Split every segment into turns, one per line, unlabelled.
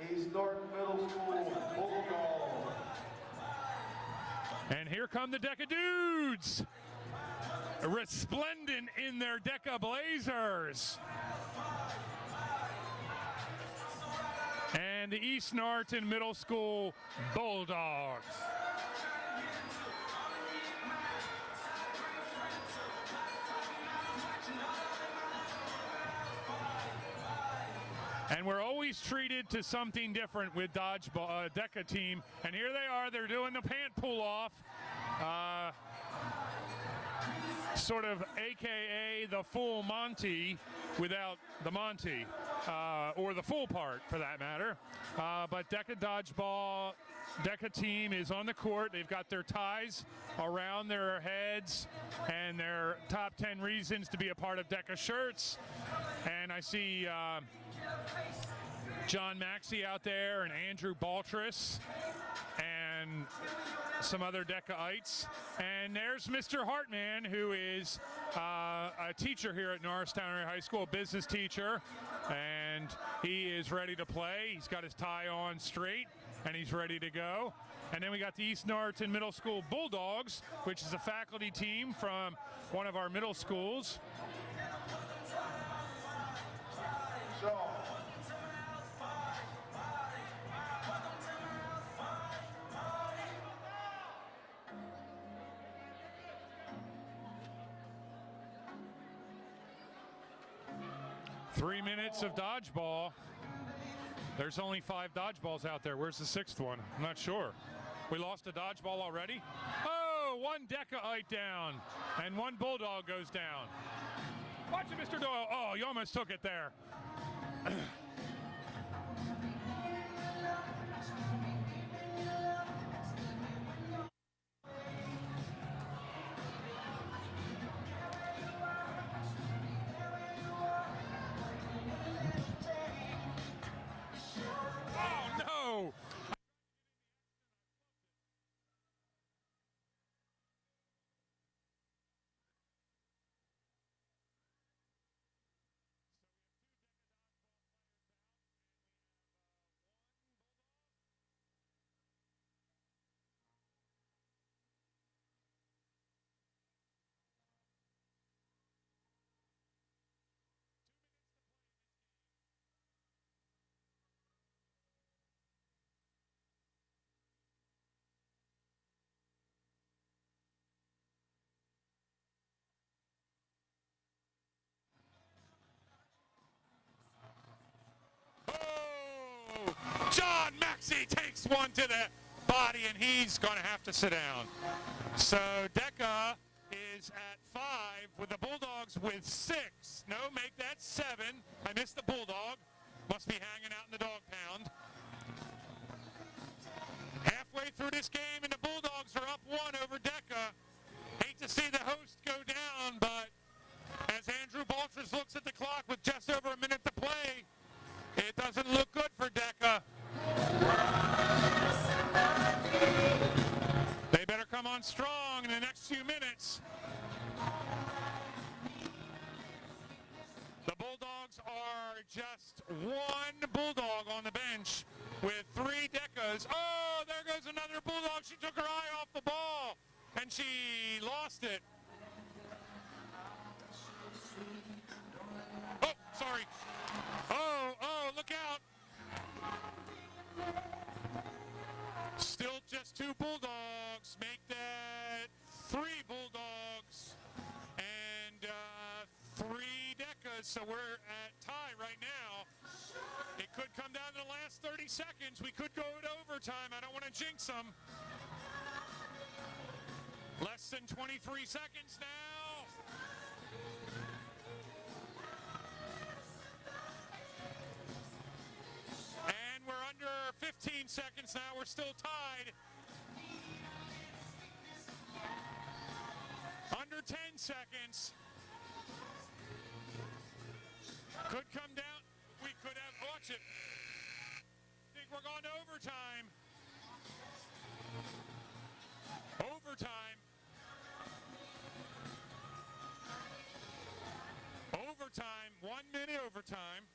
East North Middle School Bulldogs.
And here come the DECA dudes, resplendent in their DECA blazers. And the East Norton Middle School Bulldogs. And we're always treated to something different with dodgeball, DECA team. And here they are, they're doing the pant pull off. Sort of AKA the full Monty without the Monty, or the full part for that matter. But DECA Dodgeball, DECA team is on the court. They've got their ties around their heads and their top 10 reasons to be a part of DECA shirts. And I see John Maxey out there and Andrew Baltris and some other DECA-ites. And there's Mr. Hartman, who is a teacher here at Norristown Area High School, a business teacher, and he is ready to play. He's got his tie on straight, and he's ready to go. And then we got the East Norriton Middle School Bulldogs, which is a faculty team from one of our middle schools.
So,
3 minutes of dodgeball. There's only 5 dodgeballs out there. Where's the 6th one? I'm not sure. We lost a dodgeball already? Oh, one DECA-ite down, and one Bulldog goes down. Watch it, Mr. Doyle. Oh, you almost took it there. Oh, no! John Maxey takes one to the body, and he's going to have to sit down. So DECA is at 5 with the Bulldogs with 6. No, make that 7. I missed the Bulldog. Must be hanging out in the dog pound. Halfway through this game, and the Bulldogs are up 1 over DECA. Hate to see the host go down, but as Andrew Baltris looks at the clock with just over a minute to play, it doesn't look good for DECA. They better come on strong in the next few minutes. The Bulldogs are just 1 Bulldog on the bench with 3 DECAs. Oh, there goes another Bulldog. She took her eye off the ball, and she lost it. Oh, sorry. Oh, look out. Still just 2 Bulldogs. Make that 3 Bulldogs and 3 DECAs. So we're at tie right now. It could come down to the last 30 seconds. We could go to overtime. I don't want to jinx them. Less than 23 seconds now. And we're under 15 seconds now. We're still tied. Under 10 seconds. Could come down. We could have, watch it. I think we're going to overtime. Overtime. Overtime. 1 minute overtime.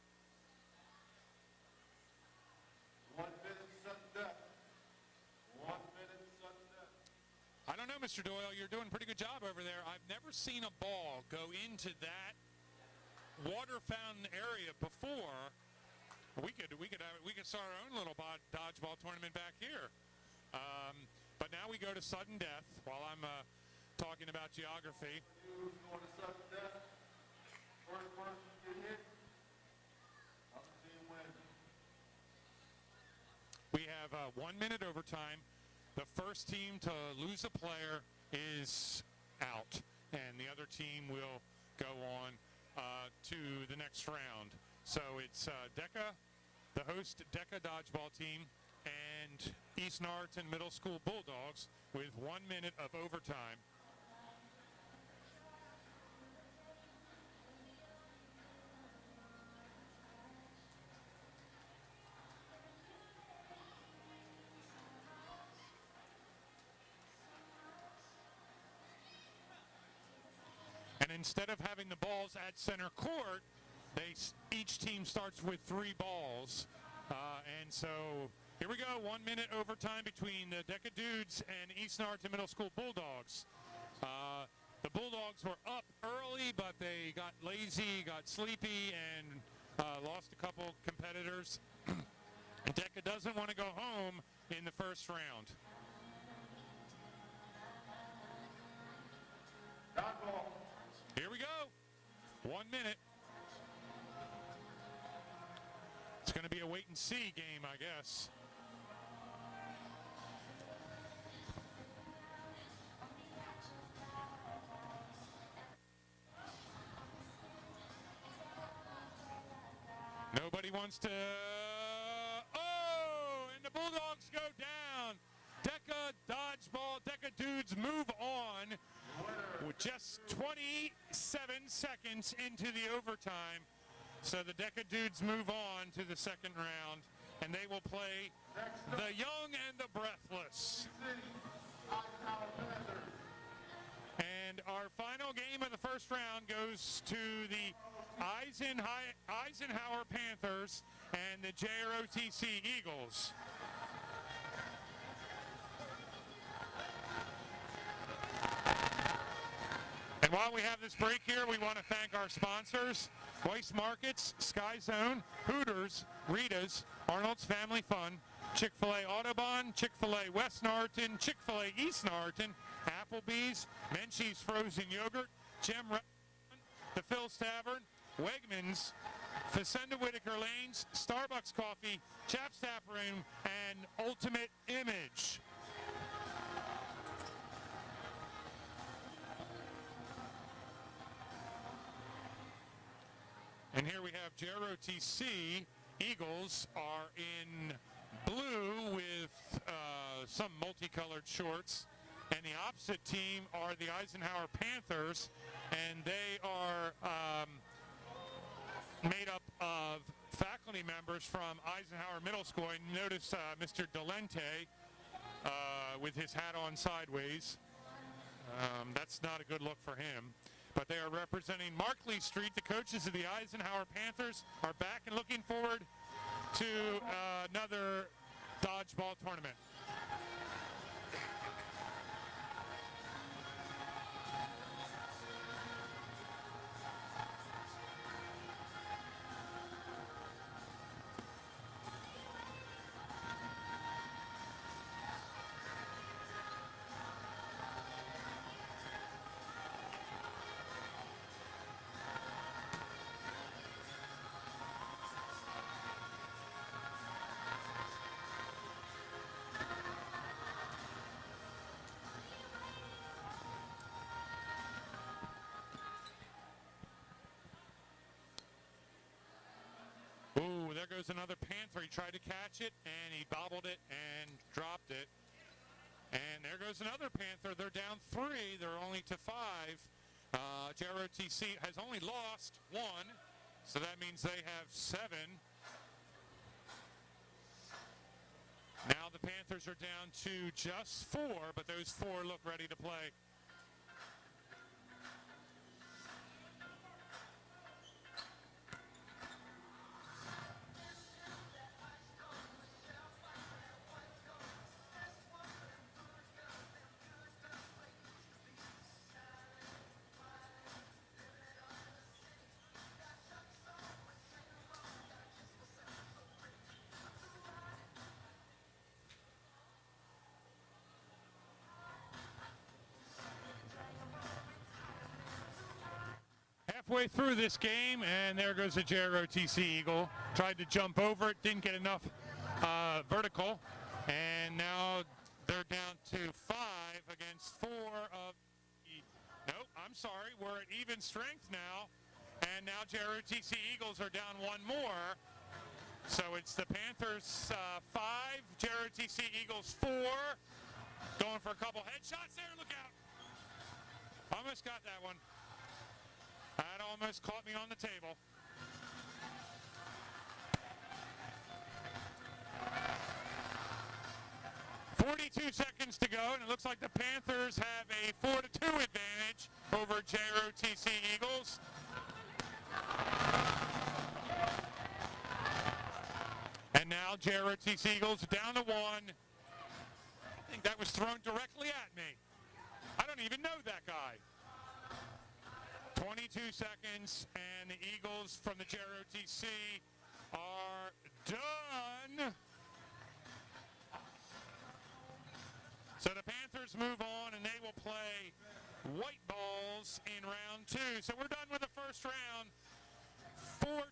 Mr. Doyle, you're doing a pretty good job over there. I've never seen a ball go into that water fountain area before. We could start our own little dodgeball tournament back here. But now we go to sudden death while I'm talking about geography.
Going to sudden death. First person to get hit. Other team wins.
We have 1 minute overtime. The first team to lose a player is out, and the other team will go on to the next round. So it's DECA, the host DECA Dodgeball team, and East Norriton Middle School Bulldogs with 1 minute of overtime. And instead of having the balls at center court, each team starts with 3 balls. And so here we go, 1 minute overtime between the DECA Dudes and East Norriton Middle School Bulldogs. The Bulldogs were up early, but they got lazy, got sleepy, and lost a couple competitors. DECA doesn't want to go home in the first round.
Dodgeball.
Here we go. 1 minute. It's going to be a wait and see game, I guess. Nobody wants to. Oh, and the Bulldogs go down. DECA Dodgeball, DECA Dudes move on with just 27 seconds into the overtime. So the DECA Dudes move on to the second round, and they will play the young and the breathless. And our final game of the first round goes to the Eisenhower Panthers and the JROTC Eagles. And while we have this break here, we want to thank our sponsors, Weiss Markets, Sky Zone, Hooters, Rita's, Arnold's Family Fun, Chick-fil-A Autobahn, Chick-fil-A West Norriton, Chick-fil-A East Norriton, Applebee's, Menchie's Frozen Yogurt, Jim Restaurant, the Phil's Tavern, Wegmans, Facenda Whitaker Lanes, Starbucks Coffee, Chaps Tap Room, and Ultimate Image. And here we have JROTC. Eagles are in blue with some multicolored shorts. And the opposite team are the Eisenhower Panthers. And they are made up of faculty members from Eisenhower Middle School. And notice Mr. Delente with his hat on sideways. That's not a good look for him. But they are representing Markley Street. The coaches of the Eisenhower Panthers are back and looking forward to another dodgeball tournament. Ooh, there goes another Panther. He tried to catch it, and he bobbled it and dropped it. And there goes another Panther. They're down 3. They're only to 5. JROTC has only lost 1, so that means they have 7. Now the Panthers are down to just 4, but those 4 look ready to play. halfway through this game, and there goes a JROTC Eagle. Tried to jump over it, didn't get enough vertical, and now they're down to 5 against 4 of the... Nope, I'm sorry, we're at even strength now, and now JROTC Eagles are down 1 more. So it's the Panthers 5, JROTC Eagles 4. Going for a couple headshots there, look out. Almost got that one. That almost caught me on the table. .42 seconds to go, and it looks like the Panthers have a 4-2 advantage over JROTC Eagles. And now JROTC Eagles down to 1. I think that was thrown directly at me. I don't even know that guy. 22 seconds, and the Eagles from the JROTC are done. So the Panthers move on, and they will play white balls in round 2. So we're done with the first round. 5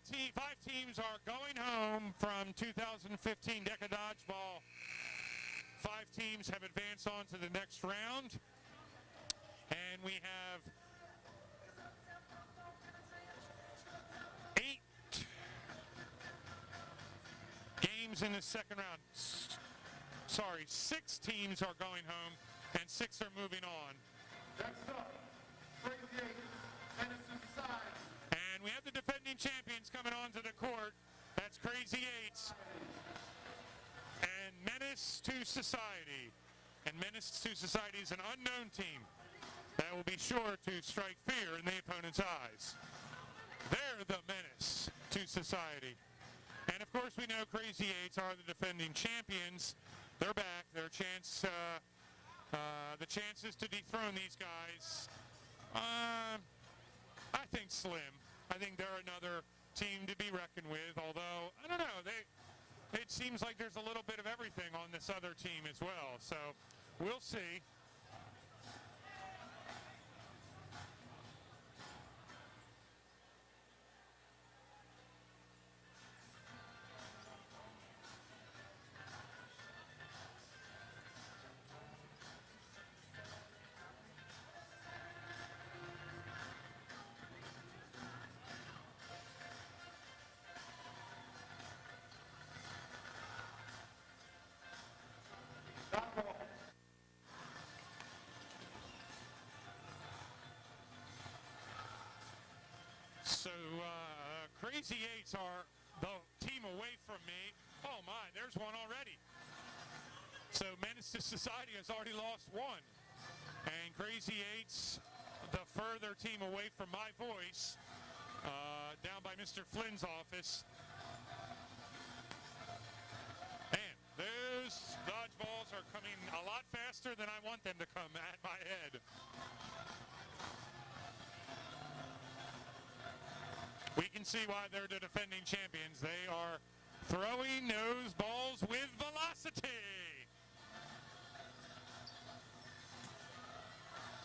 teams are going home from 2015 DECA Dodgeball. 5 teams have advanced on to the next round. And we have 8 games in the second round. Sorry, 6 teams are going home, and 6 are moving on.
Next up, Crazy 8, Henderson side.
And we have the defending champions coming onto the court. That's Crazy 8 and Menace to Society. And Menace to Society is an unknown team that will be sure to strike fear in the opponent's eyes. They're the Menace to Society. And of course we know Crazy 8s are the defending champions. They're back. Their chance, the chances to dethrone these guys, I think slim. I think they're another team to be reckoned with, although, I don't know, it seems like there's a little bit of everything on this other team as well. So we'll see. So Crazy 8s are the team away from me. Oh my, there's one already. So Menace to Society has already lost 1. And Crazy 8s, the further team away from my voice, down by Mr. Flynn's office. And those dodgeballs are coming a lot faster than I want them to come at my head. We can see why they're the defending champions. They are throwing those balls with velocity.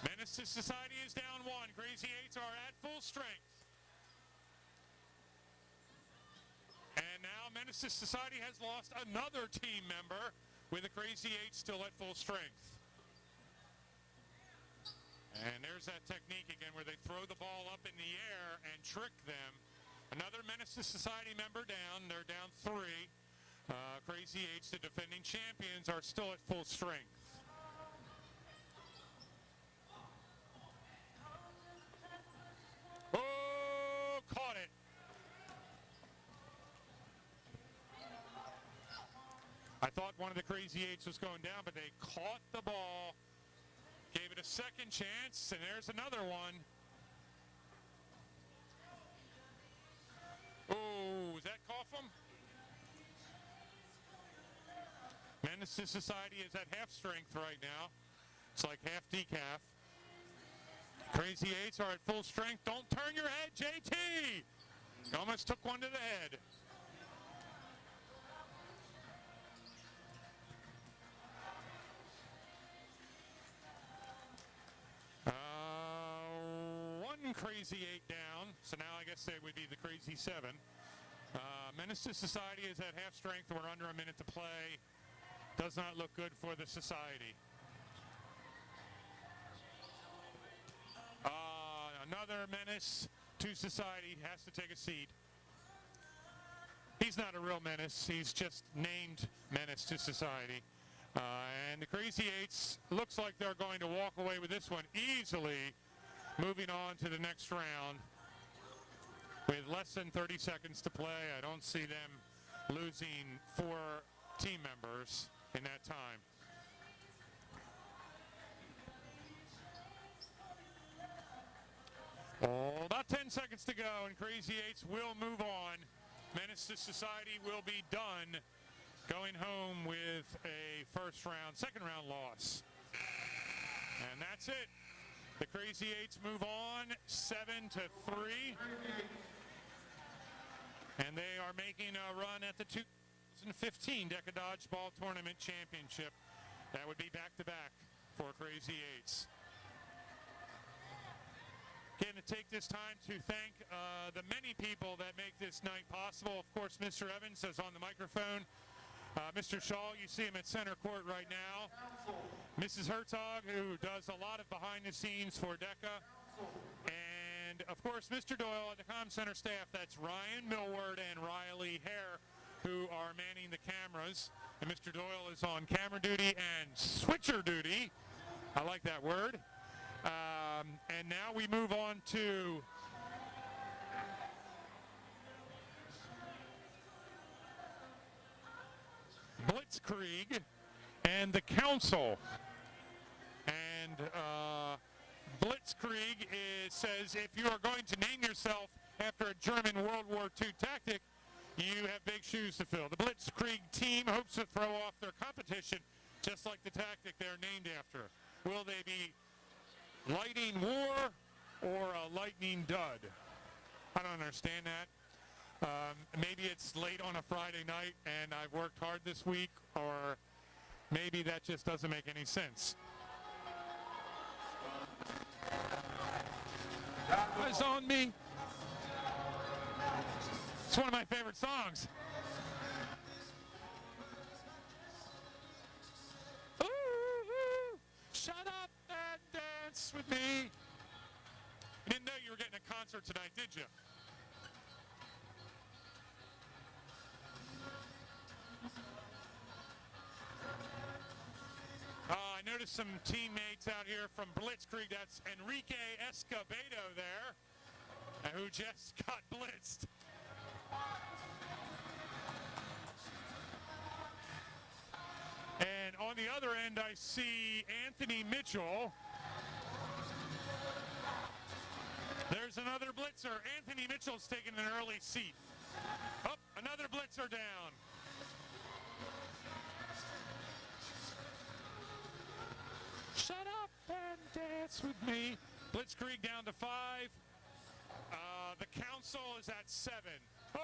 Menace to Society is down 1. Crazy 8s are at full strength. And now Menace to Society has lost another team member with the Crazy 8 still at full strength. And there's that technique again where they throw the ball up in the air and trick them. Another Menace to Society member down. They're down 3. Crazy 8s, the defending champions, are still at full strength. Oh, caught it. I thought one of the Crazy 8s was going down, but they caught the ball. Gave it a second chance, and there's another one. Oh, is that Coughlin? Menace to Society is at half strength right now. It's like half decaf. Crazy 8s are at full strength. Don't turn your head, JT! You almost took one to the head. One Crazy 8 down.
round. So now I guess they would be the Crazy 7. Menace to Society is at half strength. We're under a minute to play. Does not look good for the Society. Another Menace to Society has to take a seat. He's not a real menace. He's just named Menace to Society. And the Crazy Eights looks like they're going to walk away with this one easily, moving on to the next round. With less than 30 seconds to play, I don't see them losing 4 team members in that time. Oh, about 10 seconds to go, and Crazy Eights will move on. Menace to Society will be done, going home with a second round loss. And that's it. The Crazy Eights move on 7-3. And they are making a run at the 2015 DECA Dodgeball Tournament Championship. That would be back-to-back for Crazy Eights. Again, to take this time to thank the many people that make this night possible. Of course, Mr. Evans is on the microphone. Mr. Shaw, you see him at center court right now. Mrs. Herzog, who does a lot of behind the scenes for DECA. And, of course, Mr. Doyle and the comm center staff. That's Ryan Millward and Riley Hare, who are manning the cameras. And Mr. Doyle is on camera duty and switcher duty. I like that word. And now we move on to Blitzkrieg and the Council. And Blitzkrieg says if you are going to name yourself after a German World War II tactic, you have big shoes to fill. The Blitzkrieg team hopes to throw off their competition just like the tactic they're named after. Will they be lighting war or a lightning dud? I don't understand that. Maybe it's late on a Friday night and I've worked hard this week, or maybe that just doesn't make any sense. Eyes on me. It's one of my favorite songs. Ooh, shut up and dance with me. You didn't know you were getting a concert tonight, did you? I noticed some teammates out here from Blitzkrieg. That's Enrique Escobedo there, who just got blitzed. And on the other end, I see Anthony Mitchell. There's another blitzer. Anthony Mitchell's taking an early seat. Oh, another blitzer down. Shut up and dance with me. Blitzkrieg down to 5. The Council is at 7. Oh,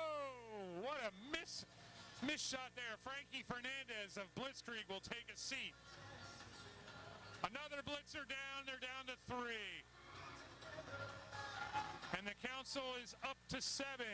what a miss shot there. Frankie Fernandez of Blitzkrieg will take a seat. Another blitzer down. They're down to 3. And the Council is up to 7.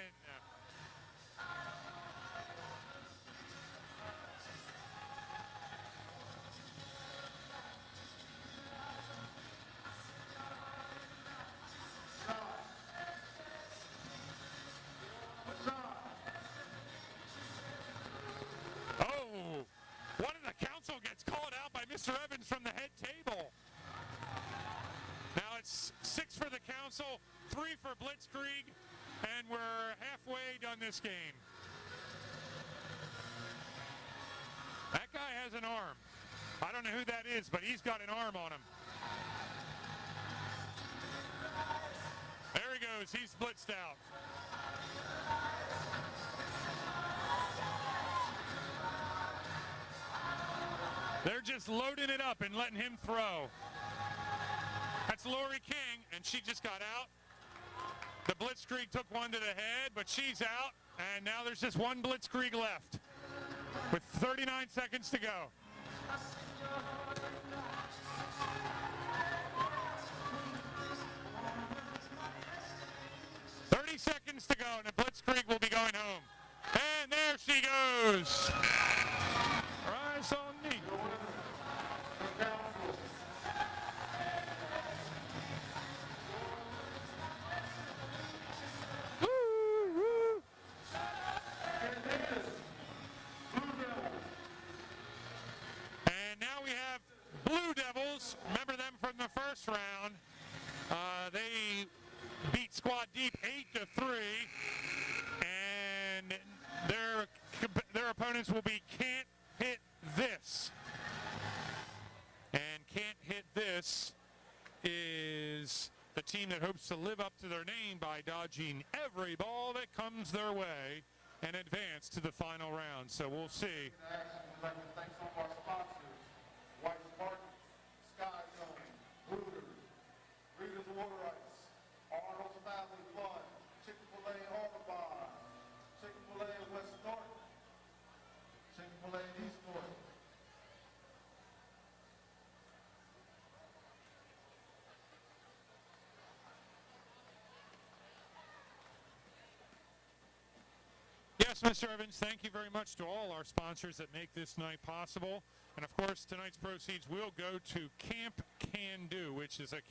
One of the Council gets called out by Mr. Evans from the head table. Now it's 6 for the Council, 3 for Blitzkrieg, and we're halfway done this game. That guy has an arm. I don't know who that is, but he's got an arm on him. There he goes. He's blitzed out. They're just loading it up and letting him throw. That's Lori King, and she just got out. The Blitzkrieg took one to the head, but she's out, and now there's just one Blitzkrieg left with 39 seconds to go. 20 seconds to go, and Blitzkrieg will be going home. And there she goes. Rise on me. Woo, woo. And now we have Blue Devils. Remember them from the first round. They beat Squad Deep 8-3, and their opponents will be Can't Hit This. And Can't Hit This is the team that hopes to live up to their name by dodging every ball that comes their way and advance to the final round. So we'll see.
We'd like to thank some of our sponsors, White Spartans, Sky Zone, Hooters, Readers Water Ice, Arnold's Family Fun, Chick-fil-A Audubon, Chick-fil-A West Norton, Chick-fil-A East Norton.
Yes, Mr. Evans, thank you very much to all our sponsors that make this night possible. And, of course, tonight's proceeds will go to Camp Can Do, which is a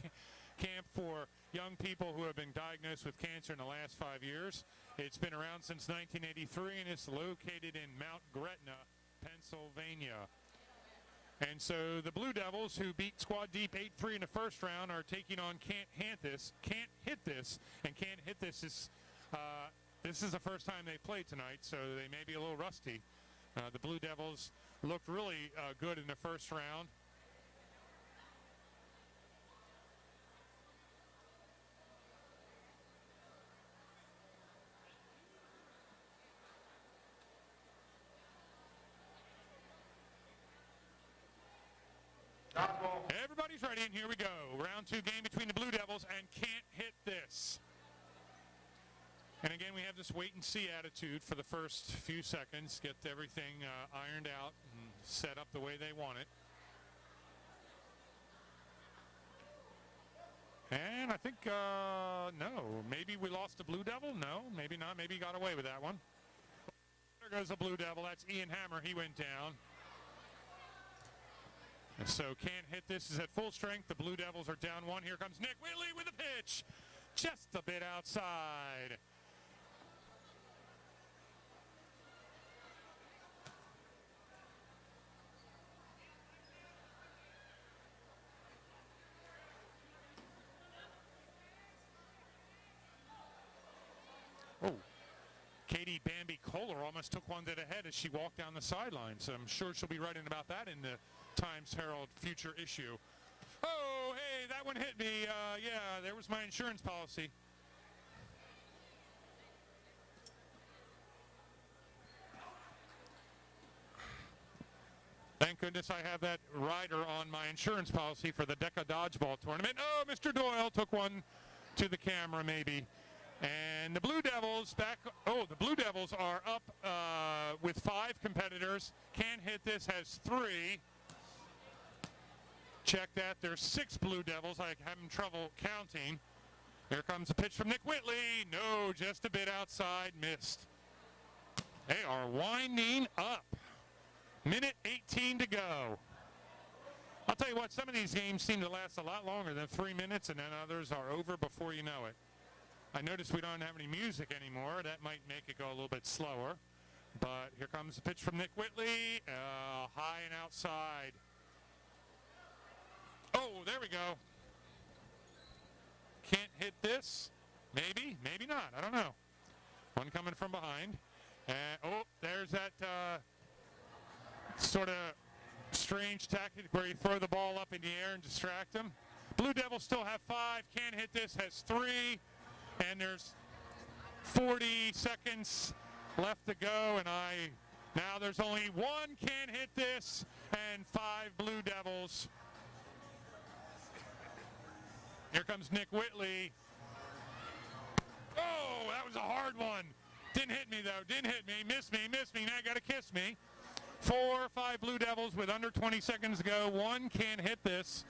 camp for young people who have been diagnosed with cancer in the last 5 years. It's been around since 1983, and it's located in Mount Gretna, Pennsylvania. And so the Blue Devils, who beat Squad Deep 8-3 in the first round, are taking on Can't Hit This. And Can't Hit This is... this is the first time they played tonight, so they may be a little rusty. The Blue Devils looked really good in the first round. Everybody's ready, and here we go. Round 2 game between the Blue Devils and Can't Hit This. And again, we have this wait-and-see attitude for the first few seconds, get everything ironed out and set up the way they want it. And I think, no, maybe we lost the Blue Devil? No, maybe not. Maybe he got away with that one. There goes the Blue Devil. That's Ian Hammer. He went down. And so Can't Hit This is at full strength. The Blue Devils are down 1. Here comes Nick Whitley with a pitch. Just a bit outside. Oh, Katie Bambi Kohler almost took one to the head as she walked down the sideline. So I'm sure she'll be writing about that in the Times Herald future issue. Oh, hey, that one hit me. Yeah, there was my insurance policy. Thank goodness I have that rider on my insurance policy for the DECA Dodgeball tournament. Oh, Mr. Doyle took one to the camera, maybe. And the Blue Devils the Blue Devils are up with 5 competitors. Can't Hit This has 3. Check that. There's 6 Blue Devils. I'm having trouble counting. Here comes a pitch from Nick Whitley. No, just a bit outside. Missed. They are winding up. Minute 18 to go. I'll tell you what, some of these games seem to last a lot longer than 3 minutes, and then others are over before you know it. I noticed we don't have any music anymore. That might make it go a little bit slower. But here comes the pitch from Nick Whitley. High and outside. Oh, there we go. Can't Hit This. Maybe, maybe not. I don't know. One coming from behind. And, there's that sort of strange tactic where you throw the ball up in the air and distract them. Blue Devils still have 5. Can't Hit This has 3. And there's 40 seconds left to go. And now there's only 1 Can't Hit This and 5 Blue Devils. Here comes Nick Whitley. Oh, that was a hard one. Didn't hit me, though. Didn't hit me. Missed me. Now you got to kiss me. 4 or 5 Blue Devils with under 20 seconds to go. 1 Can't Hit This.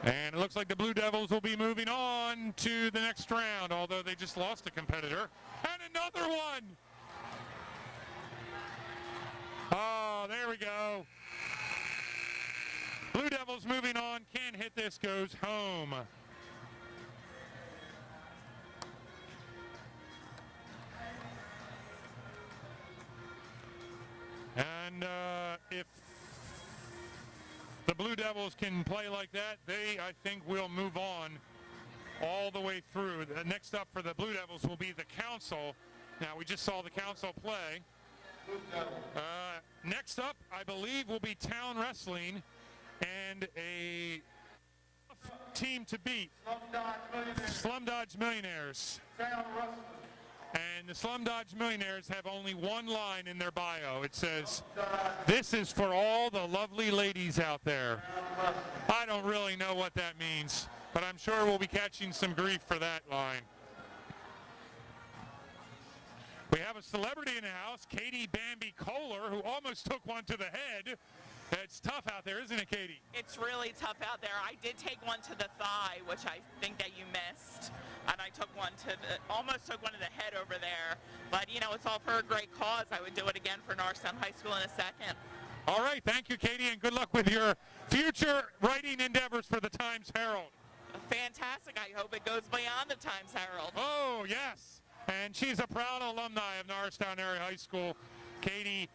And it looks like the Blue Devils will be moving on to the next round, although they just lost a competitor. And another one! Oh, there we go. Blue Devils moving on, can't hit this, goes home. And if the Blue Devils can play like that, they, I think, will move on all the way through. Next up for the Blue Devils will be the Council. Now, we just saw the Council play. Next up, I believe, will be Town Wrestling and a team to beat, Slum Dodge Millionaires. And the Slum Dodge Millionaires have only one line in their bio. It says, "This is for all the lovely ladies out there." I don't really know what that means, but I'm sure we'll be catching some grief for that line. We have a celebrity in the house, Katie Bambi Kohler, who almost took one to the head. It's tough out there, isn't it, Katie?
It's really tough out there. I did take one to the thigh, which I think that you missed. And I took one to almost took one to the head over there. But, you know, it's all for a great cause. I would do it again for Norristown High School in a second.
All right, thank you, Katie, and good luck with your future writing endeavors for the Times-Herald.
Fantastic. I hope it goes beyond the Times-Herald.
Oh, yes. And she's a proud alumni of Norristown Area High School. Katie